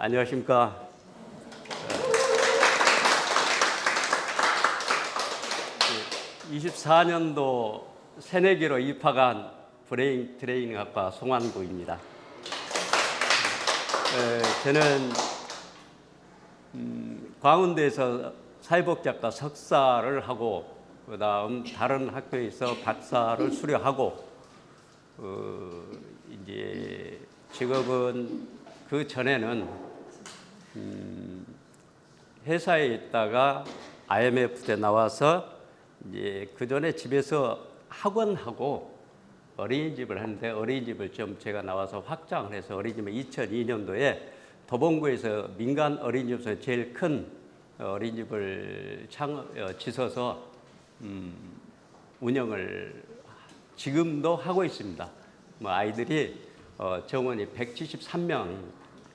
안녕하십니까. 24년도 새내기로 입학한 브레인 트레이닝학과 송환구입니다. 저는 광운대에서 사회복지학과 석사를 하고 그다음 다른 학교에서 박사를 수료하고 이제 직업은 그 전에는 회사에 있다가 IMF 때 나와서 이제 그 전에 집에서 학원하고 어린이집을 하는데 어린이집을 좀 제가 나와서 확장을 해서 어린이집을 2002년도에 도봉구에서 민간 어린이집에서 제일 큰 어린이집을 짓어서 운영을 지금도 하고 있습니다. 뭐 아이들이 정원이 173명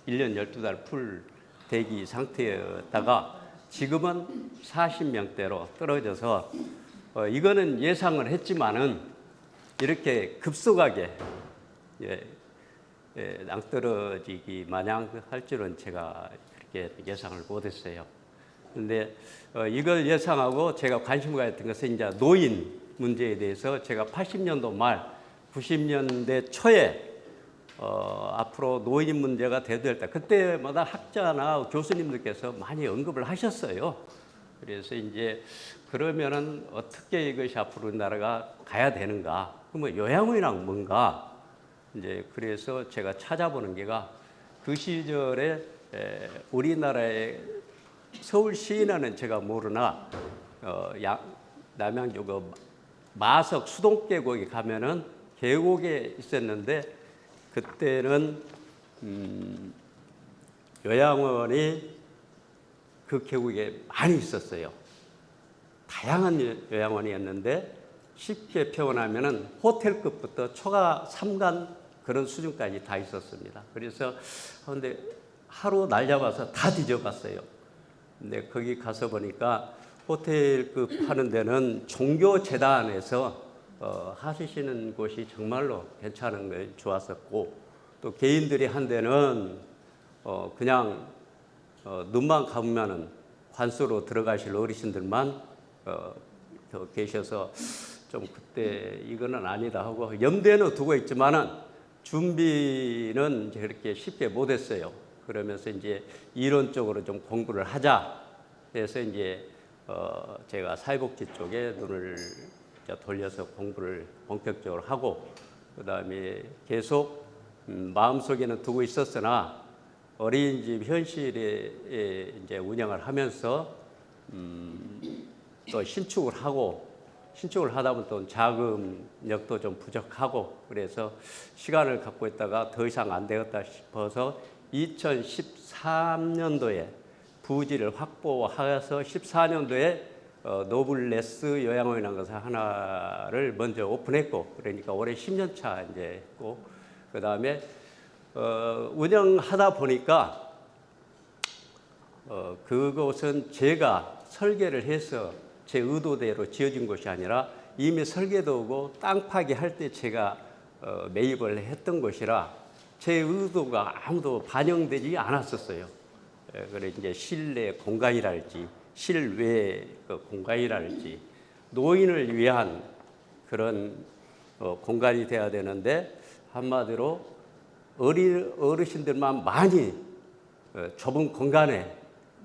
1년 12달 풀 대기 상태였다가 지금은 40명대로 떨어져서 이거는 예상을 했지만은 이렇게 급속하게 낭떠러지기 마냥 할 줄은 제가 그렇게 예상을 못했어요. 그런데 이걸 예상하고 제가 관심을 가졌던 것은 이제 노인 문제에 대해서 제가 80년도 말 90년대 초에 앞으로 노인 문제가 대두될 때 그때마다 학자나 교수님들께서 많이 언급을 하셨어요. 그래서 이제 그러면은 어떻게 이것이 앞으로 우리나라가 가야 되는가? 그러면 요양원이란 뭔가? 이제 그래서 제가 찾아보는 게가 그 시절에 우리나라의 서울 시인은 제가 모르나 남양주 마석 수동계곡에 가면은 계곡에 있었는데 그때는 요양원이 그 계곡에 많이 있었어요. 다양한 요양원이었는데 쉽게 표현하면은 호텔급부터 초가 3간 그런 수준까지 다 있었습니다. 그래서 근데 하루 날 잡아서 다 뒤져봤어요. 근데 거기 가서 보니까 호텔급 하는 데는 종교재단에서 하시는 곳이 정말로 괜찮은 게 좋았었고 또 개인들이 한 데는 그냥 눈만 감으면은 관수로 들어가실 어르신들만 계셔서 좀 그때 이거는 아니다 하고 염두에는 두고 있지만은 준비는 그렇게 쉽게 못했어요. 그러면서 이제 이론적으로 좀 공부를 하자. 그래서 이제 제가 사회복지 쪽에 눈을 돌려서 공부를 본격적으로 하고 그다음에 계속 마음속에는 두고 있었으나 어린이집 현실에 이제 운영을 하면서 또 신축을 하다 보면 또 자금력도 좀 부족하고 그래서 시간을 갖고 있다가 더 이상 안 되겠다 싶어서 2013년도에 부지를 확보해서 14년도에 노블레스 요양원이라는 것을 하나를 먼저 오픈했고 그러니까 올해 10년 차 이제 했고 그 다음에 운영하다 보니까 그곳은 제가 설계를 해서 제 의도대로 지어진 것이 아니라 이미 설계도 오고 땅 파기할 때 제가 매입을 했던 것이라 제 의도가 아무도 반영되지 않았었어요. 그래 이제 실내 공간이랄지 실외 공간이랄지 노인을 위한 그런 공간이 돼야 되는데 한마디로 어르신들만 많이 좁은 공간에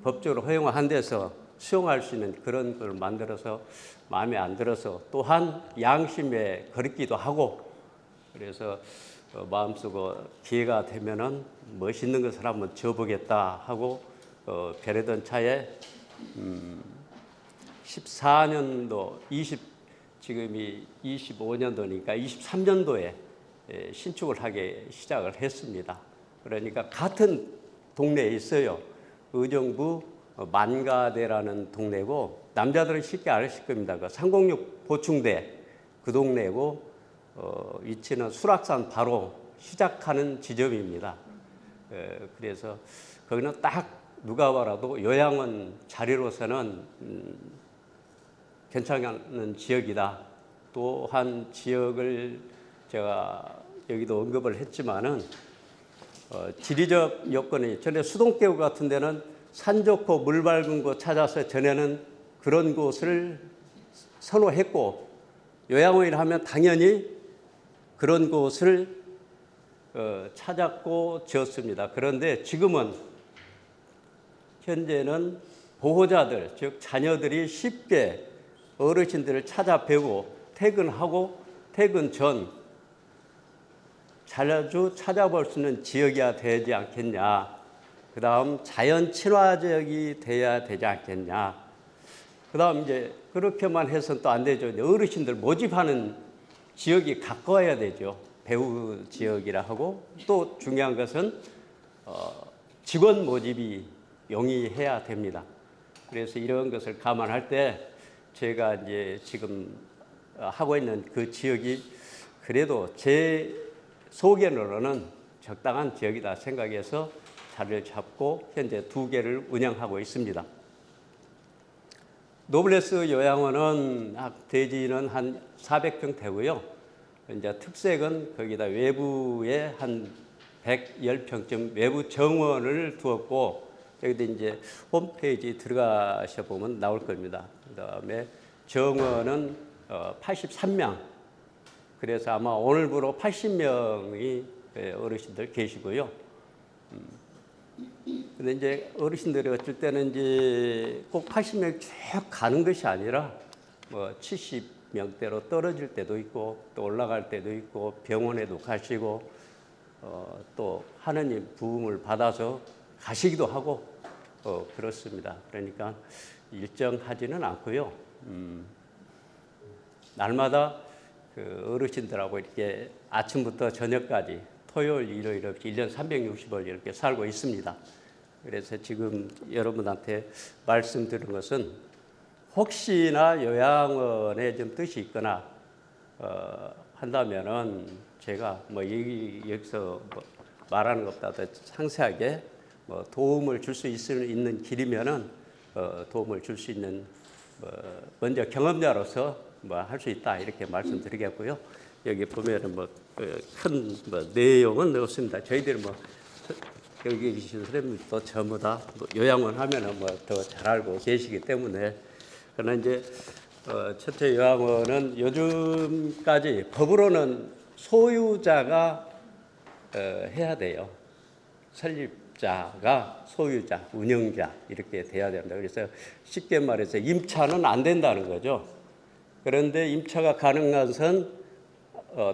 법적으로 허용한 데서 수용할 수 있는 그런 걸 만들어서 마음에 안 들어서 또한 양심에 거리기도 하고 그래서 마음쓰고 기회가 되면은 멋있는 것을 한번 지어보겠다 하고 베레던 차에 14년도 지금이 25년도니까 23년도에 신축을 하기 시작을 했습니다. 그러니까 같은 동네에 있어요. 의정부 만가대라는 동네고 남자들은 쉽게 아실 겁니다. 그 306 보충대 그 동네고 위치는 수락산 바로 시작하는 지점입니다. 그래서 거기는 딱 누가 봐도 요양원 자리로서는 괜찮은 지역이다. 또한 지역을 제가 여기도 언급을 했지만은 지리적 여건이 전에 수동계곡 같은 데는 산 좋고 물 밝은 곳 찾아서 전에는 그런 곳을 선호했고 요양원이라 하면 당연히 그런 곳을 찾았고 지었습니다. 그런데 지금은 현재는 보호자들, 즉 자녀들이 쉽게 어르신들을 찾아뵈고 퇴근하고 퇴근 전 자주 찾아볼 수 있는 지역이어야 되지 않겠냐. 그 다음 자연 친화적이 돼야 되지 않겠냐. 그 다음 이제 그렇게만 해서는 또 안 되죠. 어르신들 모집하는 지역이 가까워야 되죠. 배후 지역이라 하고 또 중요한 것은 직원 모집이 용이해야 됩니다. 그래서 이런 것을 감안할 때 제가 이제 지금 하고 있는 그 지역이 그래도 제 소견으로는 적당한 지역이다 생각해서 자리를 잡고 현재 2개를 운영하고 있습니다. 노블레스 요양원은 대지는 한 400평 되고요. 이제 특색은 거기다 외부에 한 110평쯤 외부 정원을 두었고 여기도 이제 홈페이지 들어가셔 보면 나올 겁니다. 그다음에 정원은 83명. 그래서 아마 오늘부로 80명이 어르신들 계시고요. 근데 이제 어르신들이 어쩔 때는 이제 꼭 80명 쭉 가는 것이 아니라 뭐 70명대로 떨어질 때도 있고 또 올라갈 때도 있고 병원에도 가시고 또 하느님 부흥을 받아서 가시기도 하고 그렇습니다. 그러니까 일정하지는 않고요. 날마다 그 어르신들하고 이렇게 아침부터 저녁까지 토요일, 일요일 없이 1년 360일 이렇게 살고 있습니다. 그래서 지금 여러분한테 말씀드린 것은 혹시나 요양원에 좀 뜻이 있거나 한다면은 제가 뭐 여기서 뭐 말하는 것보다 더 상세하게 뭐 도움을 줄 수 있는 길이면은 도움을 줄 수 있는 먼저 경험자로서 뭐 할 수 있다 이렇게 말씀드리겠고요. 여기 보면은 뭐 큰 내용은 없습니다. 저희들이 뭐 여기 계신 선생님도 전부 다 요양원 하면은 뭐 더 잘 알고 계시기 때문에 그러나 이제 첫째 요양원은 요즘까지 법으로는 소유자가 해야 돼요. 설립자가 소유자, 운영자 이렇게 돼야 된다. 그래서 쉽게 말해서 임차는 안 된다는 거죠. 그런데 임차가 가능한 것은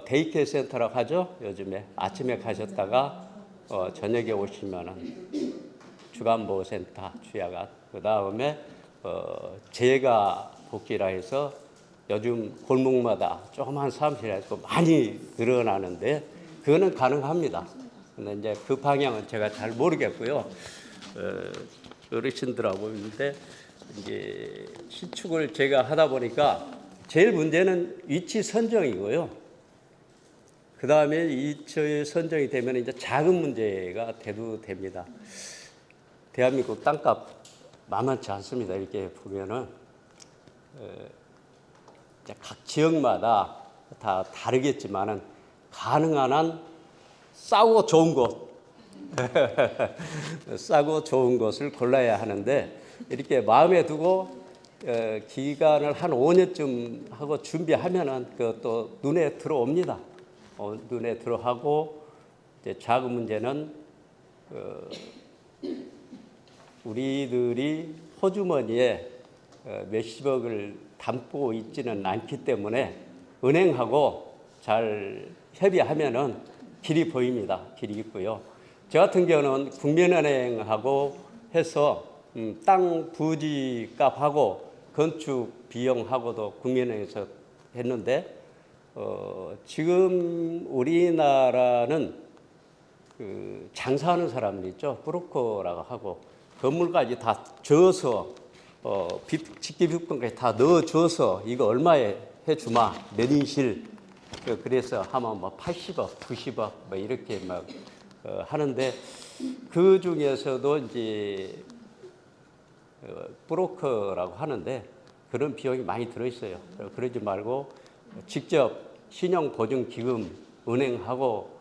데이케어 센터라고 하죠. 요즘에 아침에 가셨다가 저녁에 오시면은 주간보호센터, 주야간. 그 다음에 재가 복지라 해서 요즘 골목마다 조그만 사무실에서 많이 늘어나는데 그거는 가능합니다. 근데 이제 그 방향은 제가 잘 모르겠고요. 어르신들하고 있는데 이제 신축을 제가 하다 보니까 제일 문제는 위치 선정이고요. 그 다음에 위치 선정이 되면 이제 자금 문제가 대두됩니다. 대한민국 땅값 만만치 않습니다. 이렇게 보면은 각 지역마다 다 다르겠지만은 가능한 한 싸고 좋은 곳, 싸고 좋은 곳을 골라야 하는데 이렇게 마음에 두고 기간을 한 5년쯤 하고 준비하면은 그것도 눈에 들어옵니다. 눈에 들어하고 이제 자금 문제는 우리들이 호주머니에 몇십억을 담고 있지는 않기 때문에 은행하고 잘 협의하면은 길이 보입니다. 길이 있고요. 저 같은 경우는 국민은행하고 해서 땅 부지 값하고 건축 비용하고도 국민은행에서 했는데 지금 우리나라는 그 장사하는 사람들 있죠. 브로커라고 하고 건물까지 다 줘서 직계비권까지 다 넣어줘서 이거 얼마에 해주마 내린실 그래서 하면 뭐 80억, 90억 뭐 이렇게 막 하는데 그 중에서도 이제 브로커라고 하는데 그런 비용이 많이 들어있어요. 그러지 말고 직접 신용보증기금 은행하고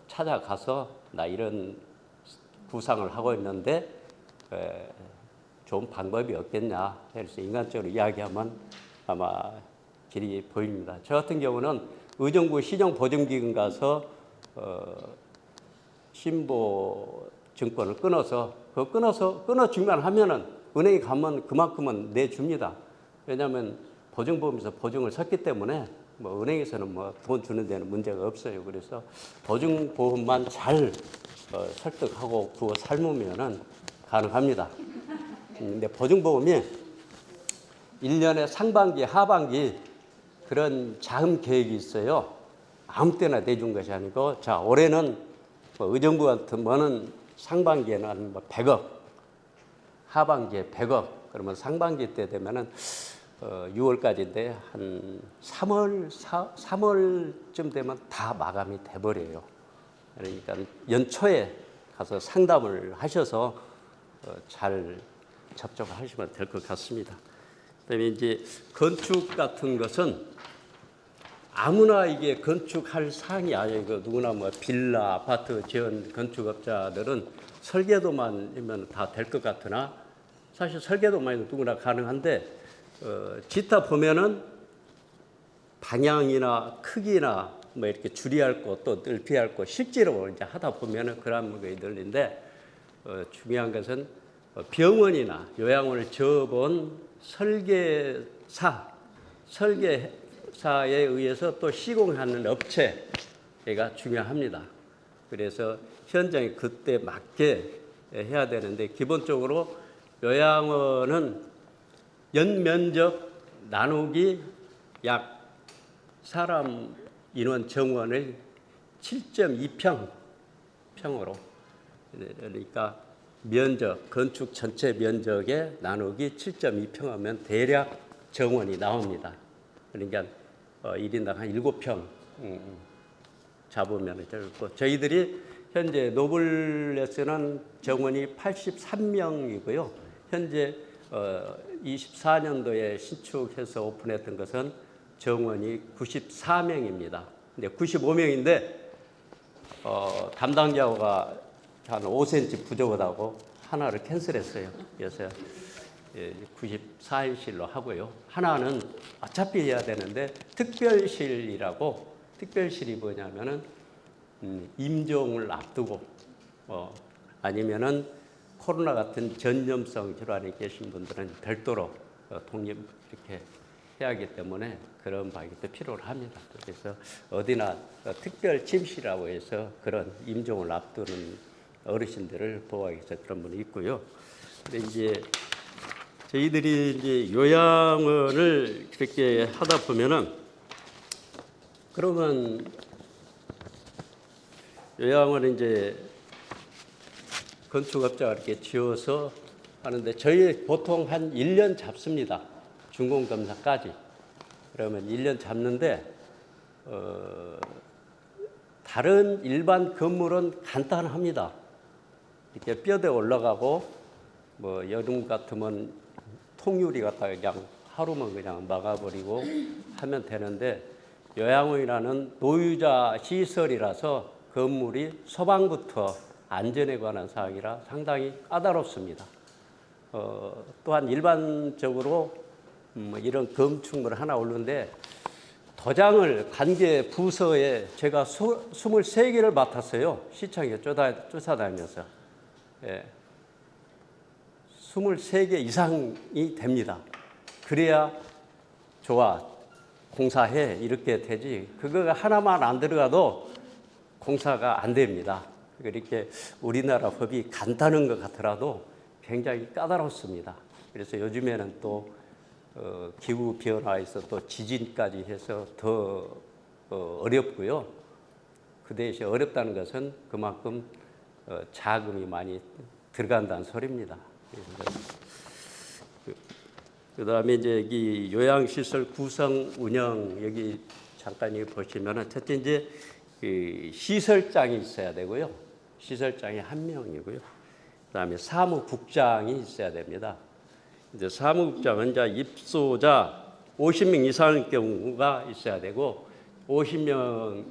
찾아가서 나 이런 구상을 하고 있는데 좋은 방법이 없겠냐 해서 인간적으로 이야기하면 아마 길이 보입니다. 저 같은 경우는 의정부 신용보증기금 가서 신보증권을 끊어서 끊어주기만 하면은 은행에 가면 그만큼은 내줍니다. 왜냐하면 보증보험에서 보증을 섰기 때문에 뭐 은행에서는 뭐 돈 주는 데는 문제가 없어요. 그래서 보증보험만 잘 설득하고 구워 삶으면은 가능합니다. 근데 보증보험이 1년에 상반기, 하반기 그런 자금 계획이 있어요. 아무 때나 내준 것이 아니고, 자, 올해는 뭐 의정부 같은 거는 상반기에는 한 100억, 하반기에 100억, 그러면 상반기 때 되면은 6월까지인데 한 3월쯤 되면 다 마감이 돼버려요. 그러니까 연초에 가서 상담을 하셔서 잘 접촉하시면 될 것 같습니다. 그다음에 이제 건축 같은 것은 아무나 이게 건축할 사항이 아니에요. 누구나 뭐 빌라, 아파트 지은 건축업자들은 설계도만 하면 다 될 것 같으나 사실 설계도만 해도 누구나 가능한데 짓다 보면은 방향이나 크기나 뭐 이렇게 줄여야 할 것, 또 넓혀야 할 것, 실제로 이제 하다 보면은 그런 게 늘는데 중요한 것은 병원이나 요양원을 지어본 설계사에 의해서 또 시공하는 업체가 중요합니다. 그래서 현장에 그때 맞게 해야 되는데 기본적으로 요양원은 연면적 나누기 약 사람 인원 정원을 7.2평으로 그러니까 면적 건축 전체 면적에 나누기 7.2평 하면 대략 정원이 나옵니다. 그러니까 1인당 한 7평 잡으면 되고 저희들이 현재 노블레스는 정원이 83명이고요. 현재 24년도에 신축해서 오픈했던 것은 정원이 94명입니다. 근데 95명인데 담당자가 한 5cm 부족하다고 하나를 캔슬했어요. 그래서 94인실로 하고요. 하나는 어차피 해야 되는데 특별실이라고 특별실이 뭐냐면은 임종을 앞두고 아니면은 코로나 같은 전염성 질환에 계신 분들은 별도로 독립 이렇게 해야 하기 때문에 그런 방이 또 필요를 합니다. 그래서 어디나 특별 침실이라고 해서 그런 임종을 앞두는 어르신들을 보호하기 위해서 그런 분이 있고요. 근데 이제 저희들이 이제 요양원을 그렇게 하다 보면은 그러면 요양원은 이제 건축업자가 이렇게 지어서 하는데 저희 보통 한 1년 잡습니다. 준공검사까지. 그러면 1년 잡는데 다른 일반 건물은 간단합니다. 이렇게 뼈대 올라가고 뭐 여름 같으면 통유리 갖다가 그냥 하루만 그냥 막아버리고 하면 되는데 요양원이라는 노유자 시설이라서 건물이 소방부터 안전에 관한 사항이라 상당히 까다롭습니다. 또한 일반적으로 이런 건축물 하나 오르는데 도장을 관계 부서에 제가 23개를 맡았어요. 시청에 쫓아다니면서. 예. 23개 이상이 됩니다. 그래야 좋아, 공사해 이렇게 되지. 그거가 하나만 안 들어가도 공사가 안 됩니다. 이렇게 우리나라 법이 간단한 것 같더라도 굉장히 까다롭습니다. 그래서 요즘에는 또 기후 변화에서 또 지진까지 해서 더 어렵고요. 그 대신 어렵다는 것은 그만큼 자금이 많이 들어간다는 소리입니다. 그다음에 이제 이 요양시설 구성 운영 여기 잠깐 보시면은 첫째 이제 그 시설장이 있어야 되고요. 시설장이 1명이고요. 그다음에 사무국장이 있어야 됩니다. 이제 사무국장은 이제 입소자 50명 이상의 경우가 있어야 되고 50명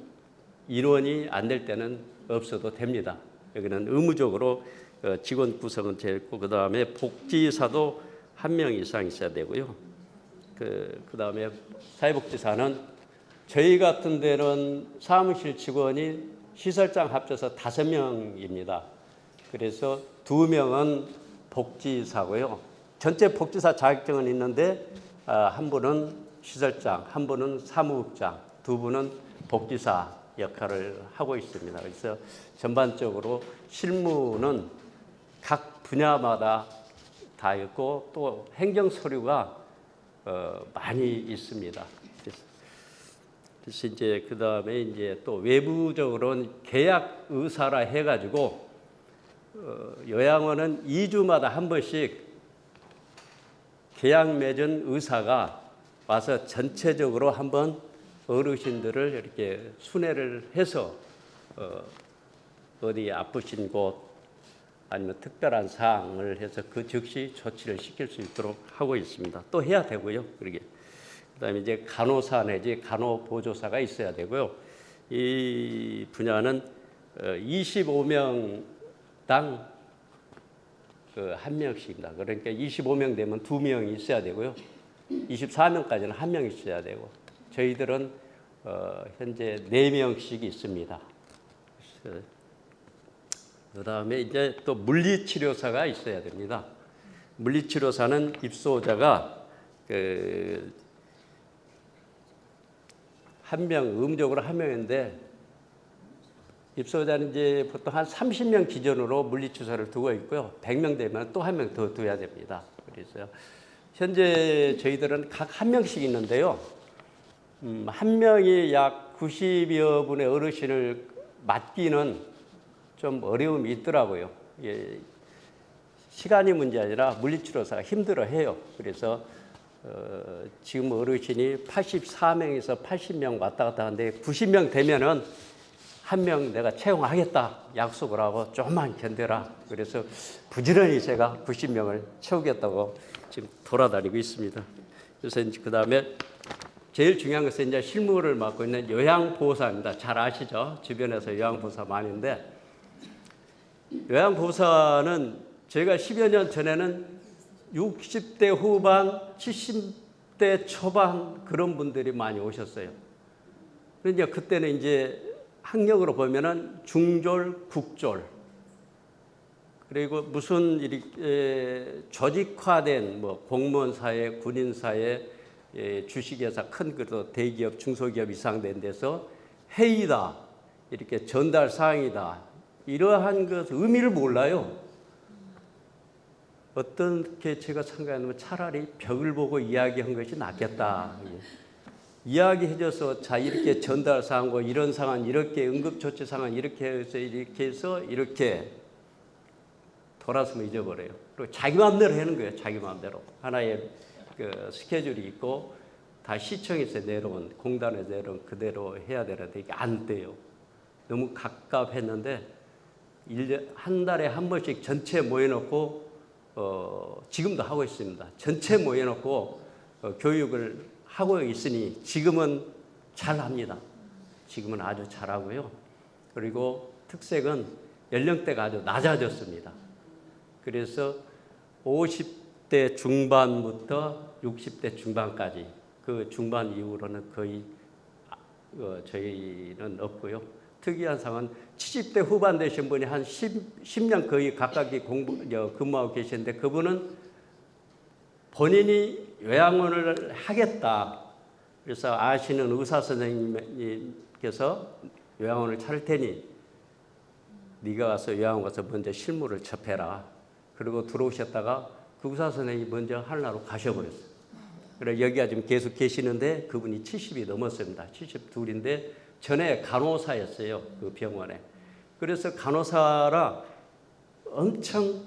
인원이 안 될 때는 없어도 됩니다. 여기는 의무적으로 직원 구성은 되어 있고, 그 다음에 복지사도 1명 이상 있어야 되고요. 그 다음에 사회복지사는 저희 같은 데는 사무실 직원이 시설장 합쳐서 5명입니다. 그래서 2명은 복지사고요. 전체 복지사 자격증은 있는데 한 분은 시설장, 한 분은 사무국장, 2분은 복지사 역할을 하고 있습니다. 그래서 전반적으로 실무는 각 분야마다 다 있고 또 행정 서류가 많이 있습니다. 그래서 이제 그 다음에 이제 또 외부적으로는 계약 의사라 해가지고 요양원은 2주마다 한 번씩 계약 맺은 의사가 와서 전체적으로 한번 어르신들을 이렇게 순회를 해서 어디 아프신 곳 아니면 특별한 사항을 해서 그 즉시 조치를 시킬 수 있도록 하고 있습니다. 또 해야 되고요. 그러게. 그다음에 이제 간호사 내지 간호보조사가 있어야 되고요. 이 분야는 25명당 한 명씩입니다. 그러니까 25명 되면 2명이 있어야 되고요. 24명까지는 1명 있어야 되고, 저희들은 현재 4명씩 있습니다. 그 다음에 이제 또 물리치료사가 있어야 됩니다. 물리치료사는 입소자가 한 명, 의무적으로 한 명인데, 입소자는 이제 보통 한 30명 기준으로 물리치료사를 두고 있고요. 100명 되면 또 한 명 더 둬야 됩니다. 그래서 현재 저희들은 각 한 명씩 있는데요. 한 명이 약 90여 분의 어르신을 맡기는 좀 어려움이 있더라고요. 시간이 문제 아니라 물리치료사가 힘들어해요. 그래서 지금 어르신이 84명에서 80명 왔다 갔다 하는데 90명 되면은 한 명 내가 채용하겠다 약속을 하고 조금만 견뎌라. 그래서 부지런히 제가 90명을 채우겠다고 지금 돌아다니고 있습니다. 그래서 그 다음에 제일 중요한 것은 이제 실무를 맡고 있는 요양보호사입니다. 잘 아시죠? 주변에서 요양보호사 많은데, 요양보호사는 제가 10여 년 전에는 60대 후반, 70대 초반 그런 분들이 많이 오셨어요. 그러니까 그때는 이제 학력으로 보면은 중졸, 국졸, 그리고 무슨 조직화된 뭐 공무원 사회, 군인 사회, 주식회사 큰 그래도 대기업, 중소기업 이상 된 데서 회의다, 이렇게 전달 사항이다, 이러한 것 의미를 몰라요. 어떻게 제가 생각하면 차라리 벽을 보고 이야기한 것이 낫겠다. 이야기해줘서 자 이렇게 전달 사항고 이런 상황, 이렇게 응급조치 상황 이렇게 해서 이렇게 돌아서면 잊어버려요. 그리고 자기 마음대로 하는 거예요. 자기 마음대로. 하나의 그 스케줄이 있고 다 시청에서 내려온, 공단에서 내려온 그대로 해야 되는데 이게 안 돼요. 너무 갑갑했는데 한 달에 한 번씩 전체 모여놓고 지금도 하고 있습니다. 전체 모여놓고 교육을 하고 있으니 지금은 잘합니다. 지금은 아주 잘하고요. 그리고 특색은 연령대가 아주 낮아졌습니다. 그래서 50대 중반부터 60대 중반까지, 그 중반 이후로는 거의 저희는 없고요. 특이한 상황은 70대 후반 되신 분이 한 10년 거의 가깝게 근무하고 계시는데, 그분은 본인이 요양원을 하겠다. 그래서 아시는 의사 선생님께서 요양원을 차릴 테니 네가 와서 요양원 가서 먼저 실무를 접해라. 그리고 들어오셨다가 그 의사 선생님이 먼저 하늘나라로 가셔버렸어요. 그래서 여기가 지금 계속 계시는데 그분이 70이 넘었습니다. 72인데 전에 간호사였어요. 그 병원에. 그래서 간호사라 엄청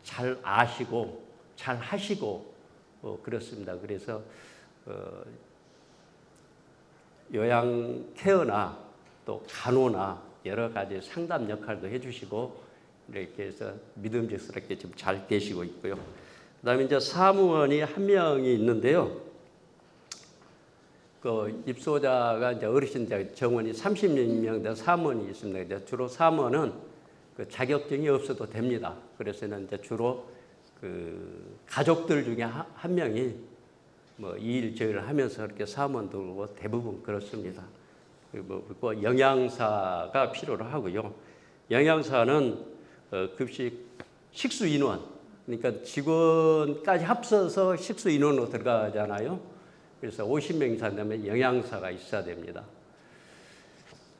잘 아시고 잘 하시고 그렇습니다. 그래서 요양 케어나 또 간호나 여러 가지 상담 역할도 해주시고 이렇게 해서 믿음직스럽게 지금 잘 계시고 있고요. 그다음에 이제 사무원이 한 명이 있는데요. 그 입소자가 이제 어르신 정원이 30명 된 사무원이 있습니다. 주로 사무원은 그 자격증이 없어도 됩니다. 그래서는 이제 주로 그 가족들 중에 한 명이 뭐 이 일 저 일을 하면서 이렇게 사무원 들고 대부분 그렇습니다. 그리고 영양사가 필요로 하고요. 영양사는 급식 식수 인원, 그러니까 직원까지 합쳐서 식수 인원으로 들어가잖아요. 그래서 50명 이상 되면 영양사가 있어야 됩니다.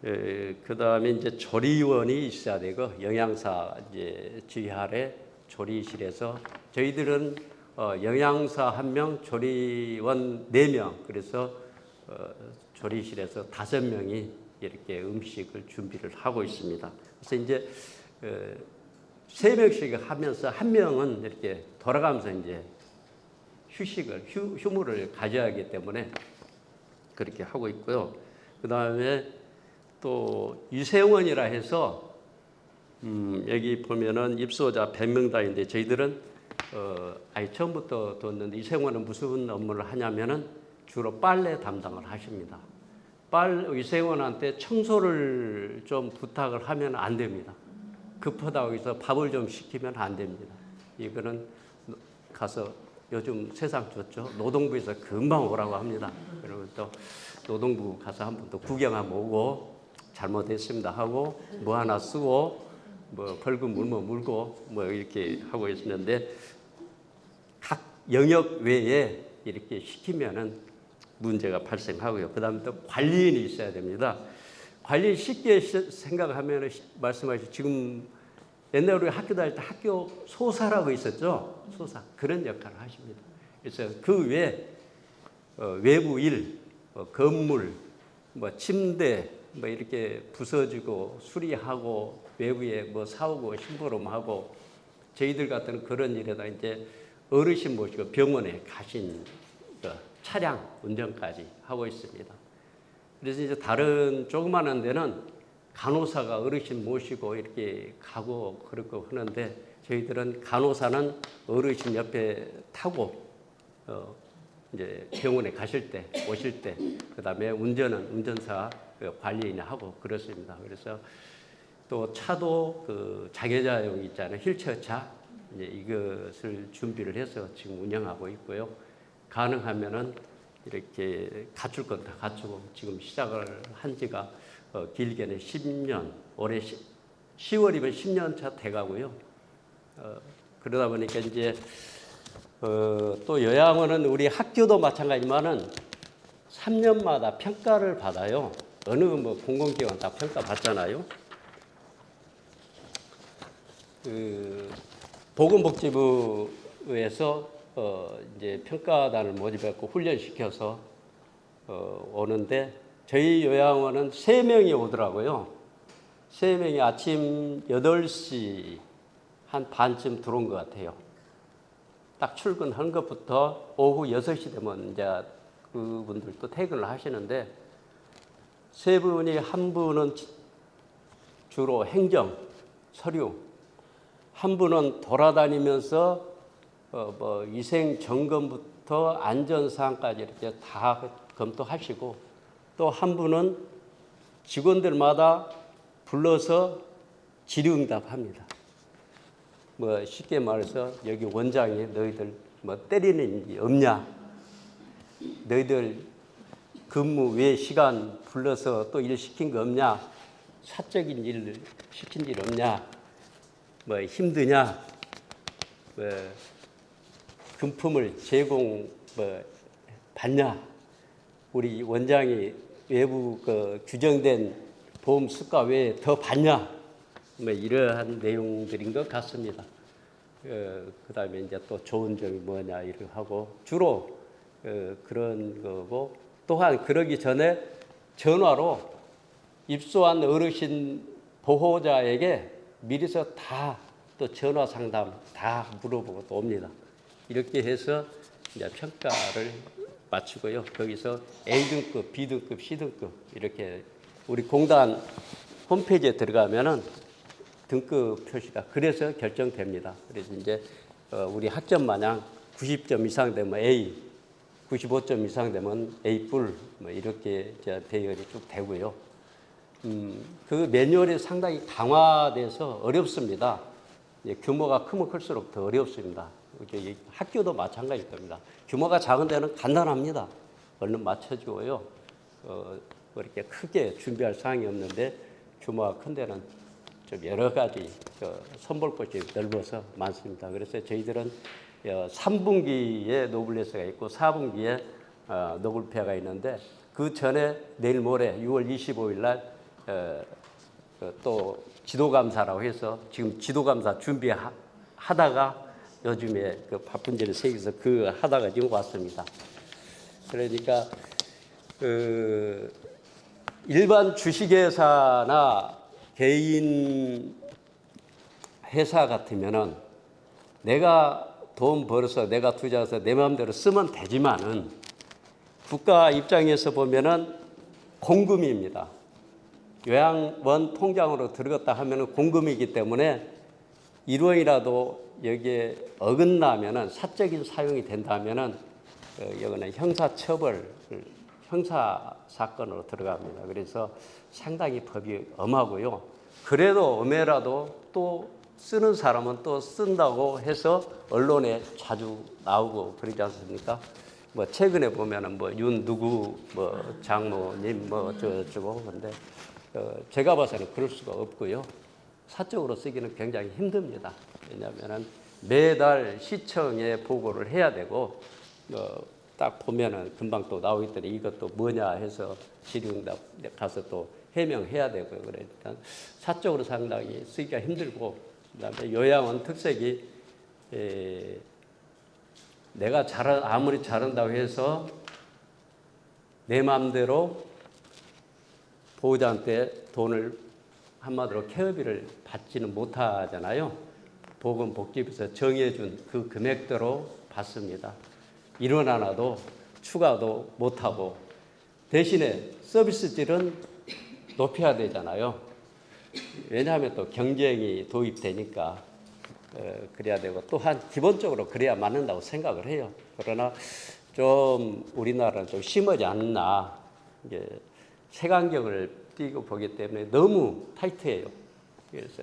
그 다음에 이제 조리원이 있어야 되고, 영양사 이제 지휘 아래 조리실에서 저희들은 영양사 1명, 조리원 4명, 그래서 조리실에서 5명이 이렇게 음식을 준비를 하고 있습니다. 그래서 이제 3명씩 하면서 1명은 이렇게 돌아가면서 이제 휴무를 가져야 하기 때문에 그렇게 하고 있고요. 그 다음에 또 유세원이라 해서 여기 보면은 입소자 100명단인데 저희들은 아예 처음부터 뒀는데 유세원은 무슨 업무를 하냐면은 주로 빨래 담당을 하십니다. 유세원한테 청소를 좀 부탁을 하면 안 됩니다. 급하다고 해서 밥을 좀 시키면 안 됩니다. 이거는 가서 요즘 세상 좋죠. 노동부에서 금방 오라고 합니다. 그리고 또 노동부 가서 한번 또 구경 한번 오고 잘못했습니다 하고 뭐 하나 쓰고 뭐 벌금 물고 뭐 이렇게 하고 있었는데 각 영역 외에 이렇게 시키면은 문제가 발생하고요. 그다음에 또 관리인이 있어야 됩니다. 관리인 쉽게 생각하면 말씀하신 지금 옛날에 우리 학교 다닐 때 학교 소사라고 있었죠. 소사 그런 역할을 하십니다. 그래서 그 외에 외부 일, 건물, 뭐 침대 뭐 이렇게 부서지고 수리하고 외부에 뭐 사오고 심부름하고 저희들 같은 그런 일에다 이제 어르신 모시고 병원에 가신 차량 운전까지 하고 있습니다. 그래서 이제 다른 조그마한 데는 간호사가 어르신 모시고 이렇게 가고 그렇고 하는데 저희들은 간호사는 어르신 옆에 타고 이제 병원에 가실 때 오실 때 그다음에 운전은 운전사 관리인이 하고 그렇습니다. 그래서 또 차도 그 자계자용 있잖아요. 휠체어차 이제 이것을 준비를 해서 지금 운영하고 있고요. 가능하면은 이렇게 갖출 건 다 갖추고 지금 시작을 한 지가 길게는 10년, 올해 10월이면 10년 차 돼가고요. 그러다 보니까 이제 또 요양원은 우리 학교도 마찬가지지만은 3년마다 평가를 받아요. 어느 뭐 공공기관 다 평가 받잖아요. 보건복지부에서 이제 평가단을 모집했고 훈련시켜서 오는데 저희 요양원은 3명이 오더라고요. 3명이 아침 8시 한 반쯤 들어온 것 같아요. 딱 출근한 것부터 오후 6시 되면 이제 그분들도 퇴근을 하시는데 3분이 한 분은 주로 행정, 서류, 한 분은 돌아다니면서 뭐 위생 점검부터 안전사항까지 이렇게 다 검토하시고 또 한 분은 직원들마다 불러서 질의응답합니다. 뭐 쉽게 말해서 여기 원장이 너희들 뭐 때리는 일 없냐? 너희들 근무 외 시간 불러서 또 일 시킨 거 없냐? 사적인 일 시킨 일 없냐? 뭐 힘드냐? 뭐 금품을 제공 뭐 받냐? 우리 원장이 외부 그 규정된 보험 수가 외에 더 받냐? 뭐 이러한 내용들인 것 같습니다. 그다음에 이제 또 좋은 점이 뭐냐 이렇게 하고 주로 그런 거고 또한 그러기 전에 전화로 입소한 어르신 보호자에게 미리서 다 또 전화 상담 다 물어보고 또 옵니다. 이렇게 해서 이제 평가를 마치고요. 거기서 A등급, B등급, C등급 이렇게 우리 공단 홈페이지에 들어가면은 등급 표시가 그래서 결정됩니다. 그래서 이제 우리 학점 마냥 90점 이상 되면 A, 95점 이상 되면 A+, 뭐 이렇게 이제 배열이 쭉 되고요. 그 매뉴얼이 상당히 강화돼서 어렵습니다. 규모가 크면 클수록 더 어렵습니다. 학교도 마찬가지일 겁니다. 규모가 작은 데는 간단합니다. 얼른 맞춰주고요. 그렇게 크게 준비할 사항이 없는데 규모가 큰 데는 좀 여러 가지 선볼 곳이 넓어서 많습니다. 그래서 저희들은 3분기에 노블레스가 있고 4분기에 노블페어가 있는데 그 전에 내일 모레 6월 25일 날 또 지도감사라고 해서 지금 지도감사 준비하다가 요즘에 그 바쁜 일을 생겨서 그 하다가 지금 왔습니다. 그러니까 일반 주식회사나 개인 회사 같으면은 내가 돈 벌어서 내가 투자해서 내 마음대로 쓰면 되지만은 국가 입장에서 보면은 공금입니다. 요양원 통장으로 들어갔다 하면은 공금이기 때문에 1원이라도 여기에 어긋나면은 사적인 사용이 된다면은 여기는 형사처벌, 형사 사건으로 들어갑니다. 그래서 상당히 법이 엄하고요. 그래도 엄해라도 또 쓰는 사람은 또 쓴다고 해서 언론에 자주 나오고 그러지 않습니까? 뭐 최근에 보면은 뭐 윤 누구 뭐 장모님 뭐 저쩌고 근데 제가 봐서는 그럴 수가 없고요. 사적으로 쓰기는 굉장히 힘듭니다. 왜냐하면은 매달 시청에 보고를 해야 되고 딱 보면은 금방 또 나오겠더니 이것도 뭐냐 해서 질의응답 가서 또 해명해야 되고요. 그러니까 사적으로 상당히 쓰기가 힘들고 그다음에 요양원 특색이 내가 아무리 잘한다고 해서 내 마음대로 보호자한테 돈을 한마디로 케어비를 받지는 못하잖아요. 보건복지부에서 정해준 그 금액대로 받습니다. 1원 하나도 추가도 못하고 대신에 서비스질은 높여야 되잖아요. 왜냐하면 또 경쟁이 도입되니까 그래야 되고 또한 기본적으로 그래야 맞는다고 생각을 해요. 그러나 좀 우리나라는 좀 심하지 않나 이제 색안경을 띄고 보기 때문에 너무 타이트해요. 그래서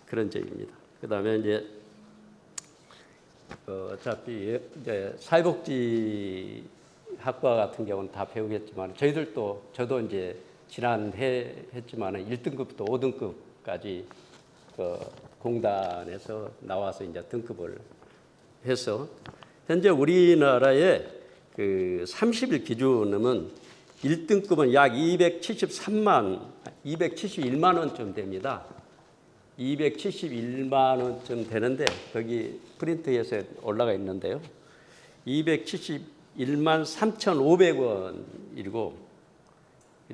그런 점입니다. 그다음에 이제 어차피 이제 사회복지 학과 같은 경우는 다 배우겠지만 저도 이제 지난해 했지만은 1등급부터 5등급까지 공단에서 나와서 이제 등급을 해서 현재 우리나라의 그 30일 기준은 1등급은 약 271만 원쯤 됩니다. 271만 원쯤 되는데 거기 프린트에서 올라가 있는데요. 271만 3,500원이고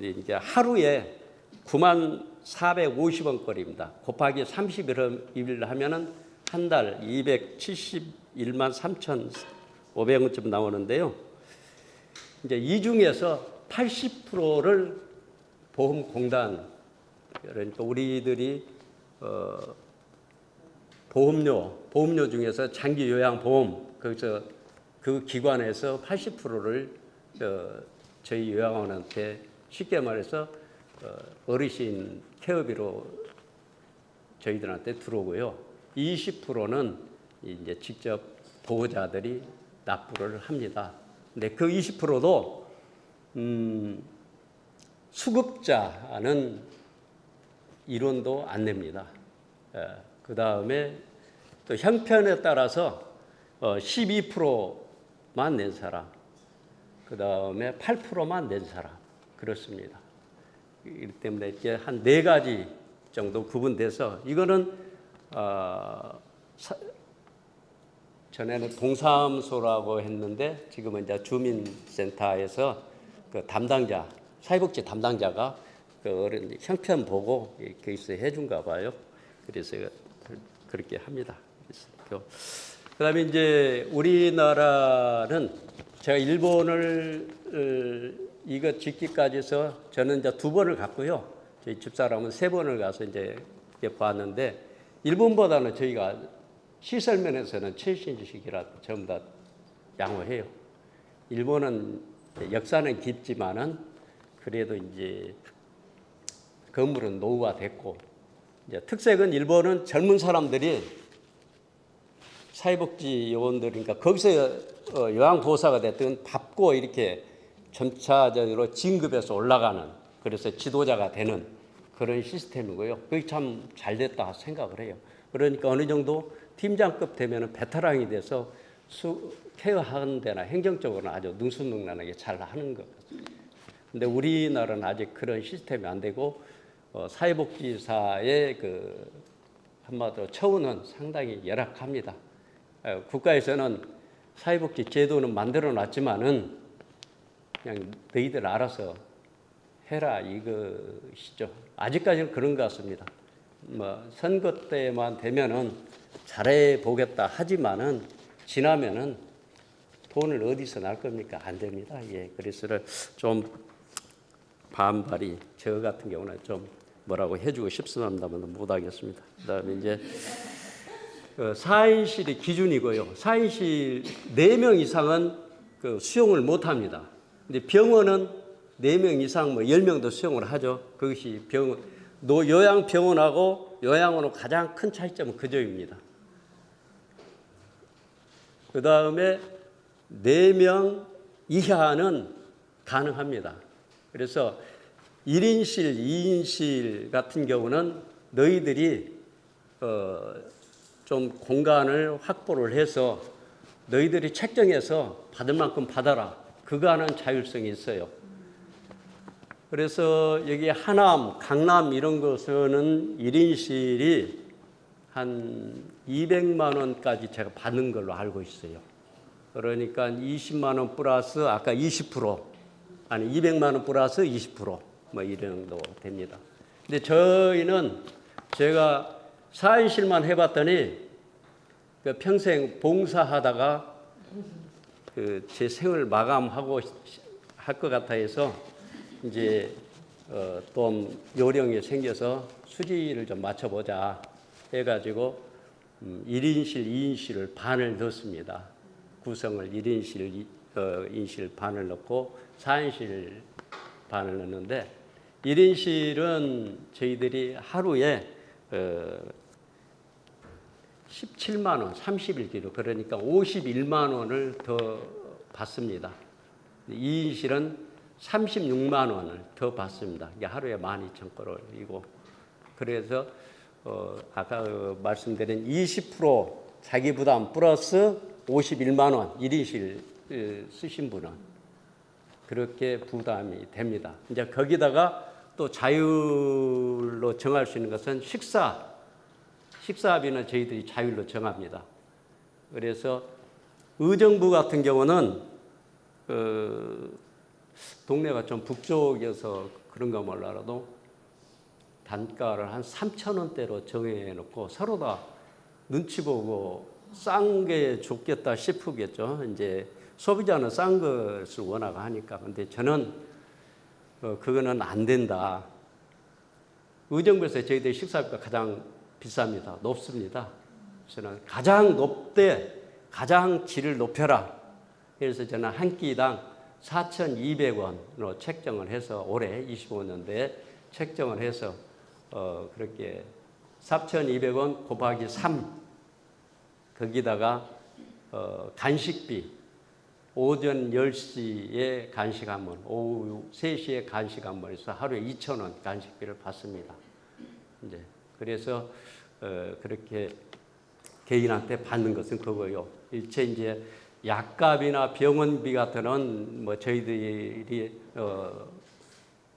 이제 하루에 9만 450원거리입니다. 곱하기 30일 하면은 한 달 271만 3,500원쯤 나오는데요. 이제 이 중에서 80%를 보험공단 그러니까 우리들이 보험료 중에서 장기 요양보험 거기서 그 기관에서 80%를 저희 요양원한테 쉽게 말해서 어르신 케어비로 저희들한테 들어오고요. 20%는 이제 직접 보호자들이 납부를 합니다. 근데 그 20%도 수급자는 1원도 안 냅니다. 그 다음에 또 형편에 따라서 12%만 낸 사람, 그 다음에 8%만 낸 사람 그렇습니다. 이 때문에 이제 한 4가지 정도 구분돼서 이거는 전에는 동사무소라고 했는데 지금은 이제 주민센터에서 그 담당자, 사회복지 담당자가 그 어른 형편 보고 이렇게 해준가 봐요. 그래서 그렇게 합니다. 그다음에 이제 우리나라는 제가 일본을 이거 짓기까지 해서 저는 이제 2번을 갔고요. 저희 집사람은 3번을 가서 이제 봤는데 일본보다는 저희가 시설 면에서는 최신 지식이라 전부 다 양호해요. 일본은 역사는 깊지만은 그래도 이제 건물은 노후화됐고, 이제 특색은 일본은 젊은 사람들이 사회복지 요원들이니까 거기서 요양보호사가 됐든 밟고 이렇게 점차적으로 진급해서 올라가는, 그래서 지도자가 되는 그런 시스템이고요. 그게 참 잘 됐다 생각을 해요. 그러니까 어느 정도 팀장급 되면은 베테랑이 돼서 케어하는 데나 행정적으로는 아주 능수능란하게 잘 하는 것 같습니다. 근데 우리나라는 아직 그런 시스템이 안 되고 사회복지사의 그 한마디로 처우는 상당히 열악합니다. 국가에서는 사회복지 제도는 만들어 놨지만은 그냥 너희들 알아서 해라 이것이죠. 아직까지는 그런 것 같습니다. 뭐 선거 때만 되면은 잘해 보겠다 하지만은 지나면은 돈을 어디서 날 겁니까? 안 됩니다. 예, 그래서 좀 반발이 저 같은 경우는 좀 뭐라고 해주고 싶습니다만 못하겠습니다. 그다음에 이제 4인실이 기준이고요. 4인실 4명 이상은 그 수용을 못합니다. 근데 병원은 4명 이상 뭐 10명도 수용을 하죠. 그것이 요양병원하고 요양원의 가장 큰 차이점은 그 점입니다. 그 다음에 4명 이하는 가능합니다. 그래서 1인실, 2인실 같은 경우는 너희들이 좀 공간을 확보를 해서 너희들이 책정해서 받을 만큼 받아라. 그거 하는 자율성이 있어요. 그래서 여기 하남, 강남 이런 곳은 1인실이 한 200만 원까지 제가 받는 걸로 알고 있어요. 그러니까 20만 원 플러스 아까 20% 아니 200만 원 플러스 20%뭐 이 정도 됩니다. 근데 저희는 제가 4인실만 해봤더니 그 평생 봉사하다가 제 생을 마감하고 할 것 같아서 이제 좀 요령이 생겨서 수지를 좀 맞춰보자 해가지고 1인실, 2인실을 반을 넣습니다. 구성을 1인실, 인실 반을 넣고 4인실 반을 넣는데 1인실은 저희들이 하루에 17만 원, 30일기로 그러니까 51만 원을 더 받습니다. 2인실은 36만 원을 더 받습니다. 이게 하루에 12,000걸이고 그래서 아까 말씀드린 20% 자기 부담 플러스 51만 원 1인실 쓰신 분은 그렇게 부담이 됩니다. 이제 거기다가 또 자율로 정할 수 있는 것은 식사비는 저희들이 자율로 정합니다. 그래서 의정부 같은 경우는 동네가 좀 북쪽이어서 그런가 몰라도 단가를 한 3,000원대로 정해놓고 서로 다 눈치 보고 싼 게 좋겠다 싶으겠죠. 이제 소비자는 싼 것을 원하고 하니까. 근데 저는 그거는 안 된다. 의정부에서 저희들 식사비가 가장 비쌉니다. 높습니다. 저는 가장 높되 가장 질을 높여라. 그래서 저는 한 끼당 4,200원으로 책정을 해서 올해 25년도에 책정을 해서 그렇게 4,200원 곱하기 3 거기다가 간식비 오전 10시에 간식 한 번, 오후 3시에 간식 한 번에서 하루에 2,000원 간식비를 받습니다. 이제 그래서 그렇게 개인한테 받는 것은 그거요. 일체 이제 약값이나 병원비 같은 건 뭐 저희들이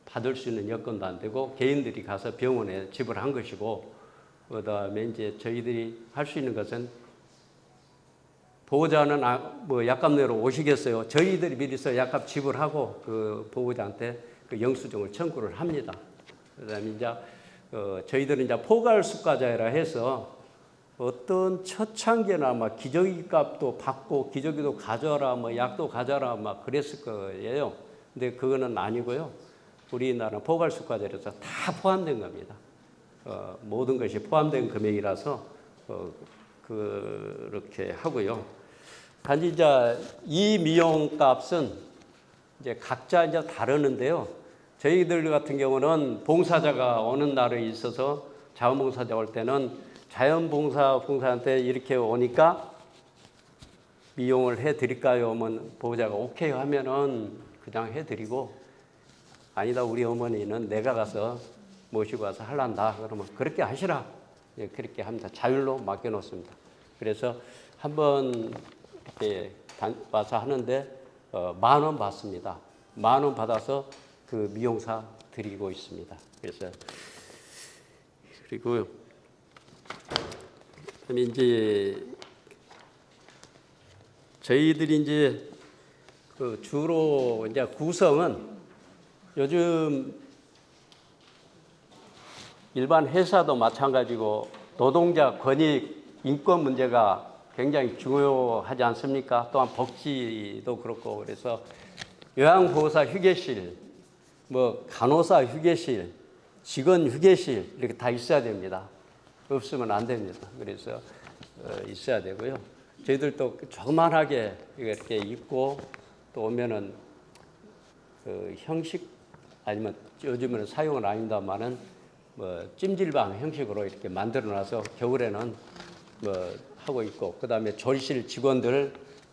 받을 수 있는 여건도 안 되고 개인들이 가서 병원에 지불한 것이고 그다음에 이제 저희들이 할 수 있는 것은 보호자는 뭐 약값 내러 오시겠어요. 저희들이 미리서 약값 지불하고 그 보호자한테 그 영수증을 청구를 합니다. 그다음에 이제 저희들은 이제 포괄수가자라 해서 어떤 초창기나 막 기저귀 값도 받고 기저귀도 가져라, 뭐 약도 가져라, 막 그랬을 거예요. 근데 그거는 아니고요. 우리나라 포괄수가자라서 다 포함된 겁니다. 모든 것이 포함된 금액이라서 그렇게 하고요. 단지 이제 이 미용값은 이제 각자 이제 다르는데요. 저희들 같은 경우는 봉사자가 어느 날에 있어서 자원봉사자 올 때는 자연봉사한테 이렇게 오니까 미용을 해드릴까요? 하면 보호자가 오케이 하면은 그냥 해드리고, 아니다 우리 어머니는 내가 가서 모시고 와서 할란다 그러면 그렇게 하시라. 예, 그렇게 합니다. 자율로 맡겨놓습니다. 그래서 한번 이렇게 와서 하는데 10,000원 받습니다. 10,000원 받아서 그 미용사 드리고 있습니다. 그래서 그리고 이제 저희들이 이제 그 주로 이제 구성은 요즘 일반 회사도 마찬가지고 노동자 권익 인권 문제가 굉장히 중요하지 않습니까? 또한 복지도 그렇고, 그래서 요양보호사 휴게실, 뭐 간호사 휴게실, 직원 휴게실 이렇게 다 있어야 됩니다. 없으면 안 됩니다. 그래서 있어야 되고요. 저희들도 조그만하게 이렇게 있고, 또 오면은 그 형식 아니면 요즘에는 사용은 아닙니다만은 뭐 찜질방 형식으로 이렇게 만들어놔서 겨울에는 뭐 하고 있고, 그 다음에 조리실 직원들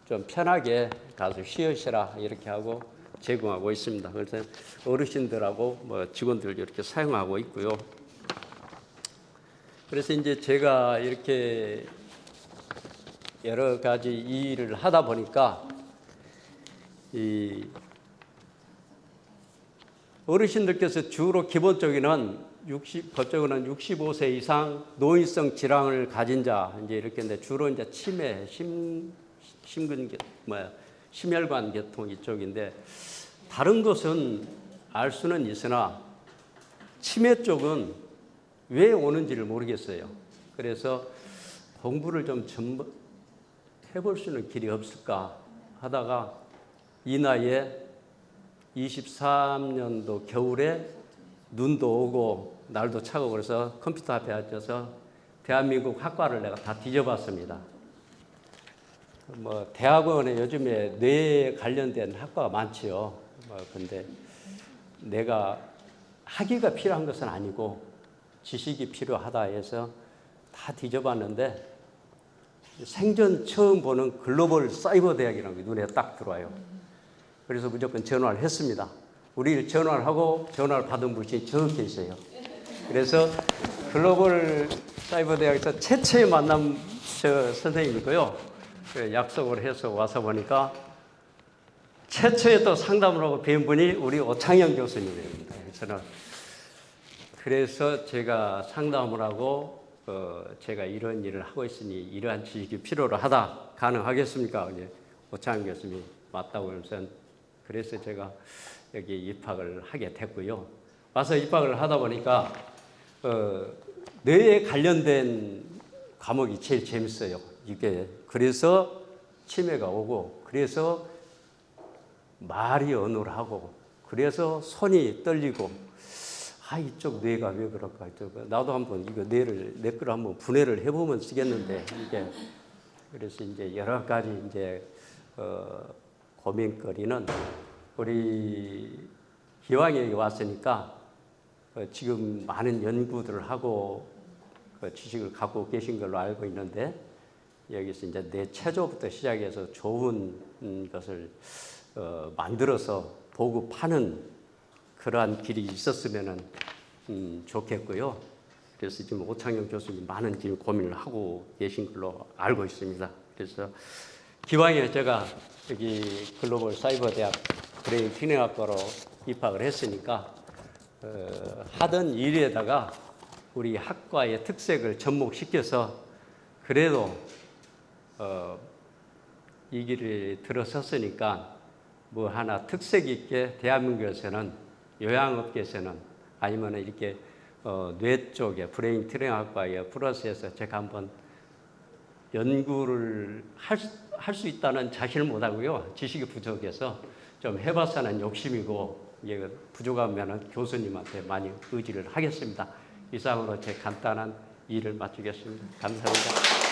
좀 편하게 가서 쉬으시라 이렇게 하고 제공하고 있습니다. 그래서 어르신들하고 뭐 직원들 이렇게 사용하고 있고요. 그래서 이제 제가 이렇게 여러 가지 일을 하다 보니까 이 어르신들께서 주로 기본적으로는 법적으로는 65세 이상 노인성 질환을 가진 자, 이제 이렇게 인데 주로 이제 치매, 심혈관 계통 이쪽인데, 다른 것은 알 수는 있으나 치매 쪽은 왜 오는지를 모르겠어요. 그래서 공부를 좀 해볼 수 있는 길이 없을까 하다가 이 나이에 23년도 겨울에 눈도 오고 날도 차고 그래서 컴퓨터 앞에 앉아서 대한민국 학과를 내가 다 뒤져봤습니다. 뭐 대학원에 요즘에 뇌에 관련된 학과가 많지요. 근데 내가 학위가 필요한 것은 아니고 지식이 필요하다 해서 다 뒤져봤는데 생전 처음 보는 글로벌 사이버 대학이라는 게 눈에 딱 들어와요. 그래서 무조건 전화를 했습니다. 우리 전화를 하고 전화를 받은 분이 저 계세요. 그래서 글로벌 사이버 대학에서 최초의 만남 저 선생님이고요. 약속을 해서 와서 보니까 최초에 또 상담을 하고 뵌 분이 우리 오창영 교수님입니다. 그래서 제가 상담을 하고 제가 이런 일을 하고 있으니 이러한 지식이 필요로 하다 가능하겠습니까? 오창영 교수님이 맞다고 하면서 그래서 제가 여기 입학을 하게 됐고요. 와서 입학을 하다 보니까 뇌에 관련된 과목이 제일 재밌어요. 이게 그래서 치매가 오고, 그래서 말이 어눌하고, 그래서 손이 떨리고, 이쪽 뇌가 왜 그럴까? 나도 한번 이거 내 거를 한번 분해를 해보면 쓰겠는데 이게 그래서 이제 여러 가지 이제 고민거리는 우리 기왕에 왔으니까 지금 많은 연구들을 하고 지식을 갖고 계신 걸로 알고 있는데, 여기서 이제 내 체조부터 시작해서 좋은 것을 만들어서 보급하는 그러한 길이 있었으면 좋겠고요. 그래서 지금 오창영 교수님 많은 지금 고민을 하고 계신 걸로 알고 있습니다. 그래서 기왕에 제가 여기 글로벌 사이버 대학 브레인 튜닝학과로 입학을 했으니까 하던 일에다가 우리 학과의 특색을 접목시켜서 그래도 이 길을 들어섰으니까 뭐 하나 특색 있게 대한민국에서는 요양업계에서는 아니면 이렇게 뇌 쪽에 브레인 튜닝학과에 플러스해서 제가 한번 연구를 할 수 있다는 자신을 못하고요. 지식이 부족해서 좀 해봐서는 욕심이고, 이게 부족하면 교수님한테 많이 의지를 하겠습니다. 이상으로 제 간단한 일을 마치겠습니다. 감사합니다.